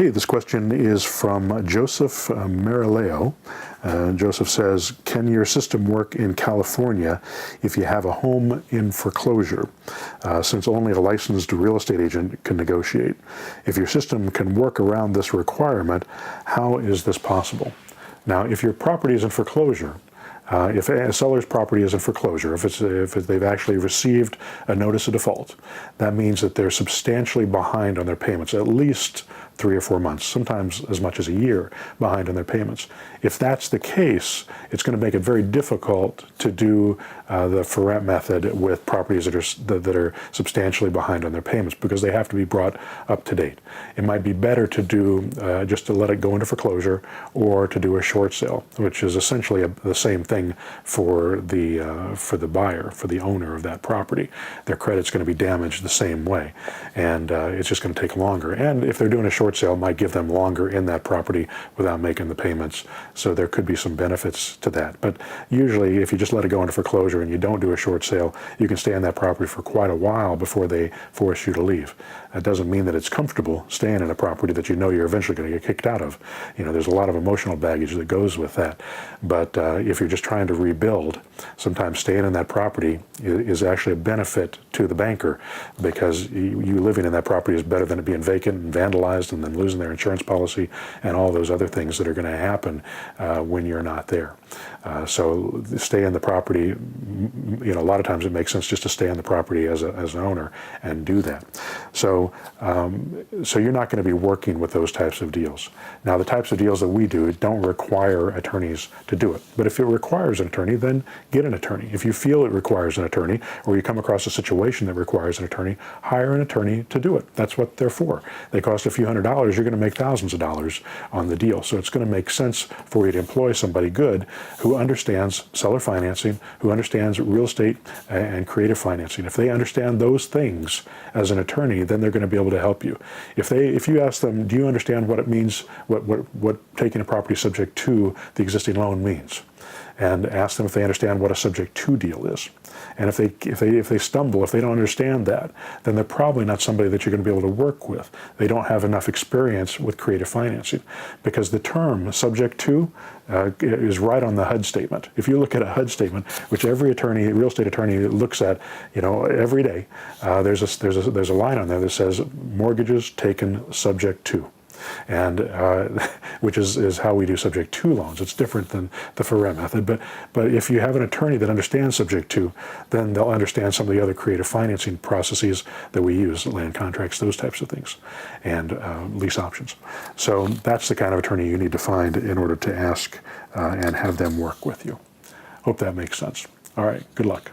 Hey, this question is from Joseph Marileo. Joseph says, can your system work in California if you have a home in foreclosure, since only a licensed real estate agent can negotiate? If your system can work around this requirement, how is this possible? Now, if your property is in foreclosure, if a seller's property is in foreclosure, if they've actually received a notice of default, that means that they're substantially behind on their payments, at least 3 or 4 months, sometimes as much as a year behind on their payments. If that's the case, it's going to make it very difficult to do the for rent method with properties that are substantially behind on their payments, because they have to be brought up to date. It might be better to do just to let it go into foreclosure, or to do a short sale, which is essentially the same thing for the buyer, for the owner of that property. Their credit's going to be damaged the same way, and it's just going to take longer. And if they're doing a short sale, it might give them longer in that property without making the payments. So there could be some benefits to that. But usually, if you just let it go into foreclosure and you don't do a short sale, you can stay on that property for quite a while before they force you to leave. That doesn't mean that it's comfortable staying in a property that you know you're eventually going to get kicked out of. You know, there's a lot of emotional baggage that goes with that. But if you're just trying to rebuild, sometimes staying in that property is actually a benefit to the banker, because you living in that property is better than it being vacant and vandalized and then losing their insurance policy and all those other things that are going to happen when you're not there. So stay in the property. You know, a lot of times it makes sense just to stay on the property as an owner and do that. So you're not going to be working with those types of deals. Now, the types of deals that we do don't require attorneys to do it. But if it requires an attorney, then get an attorney. If you feel it requires an attorney, or you come across a situation that requires an attorney, hire an attorney to do it. That's what they're for. They cost a few $100s. You're going to make thousands of dollars on the deal. So it's going to make sense for you to employ somebody good who understands seller financing, who understands real estate and creative financing. If they understand those things as an attorney, then they're going to be able to help you. If you ask them, do you understand what it means, what taking a property subject to the existing loan means? And ask them if they understand what a subject to deal is. And if they stumble, if they don't understand that, then they're probably not somebody that you're going to be able to work with. They don't have enough experience with creative financing, because the term subject to is right on the HUD statement. If you look at a HUD statement, which every attorney, real estate attorney, looks at, you know, every day, there's a line on there that says mortgages taken subject to. And which is how we do subject to loans. It's different than the for rent method. But if you have an attorney that understands subject to, then they'll understand some of the other creative financing processes that we use, land contracts, those types of things, and lease options. So that's the kind of attorney you need to find in order to ask and have them work with you. Hope that makes sense. All right, good luck.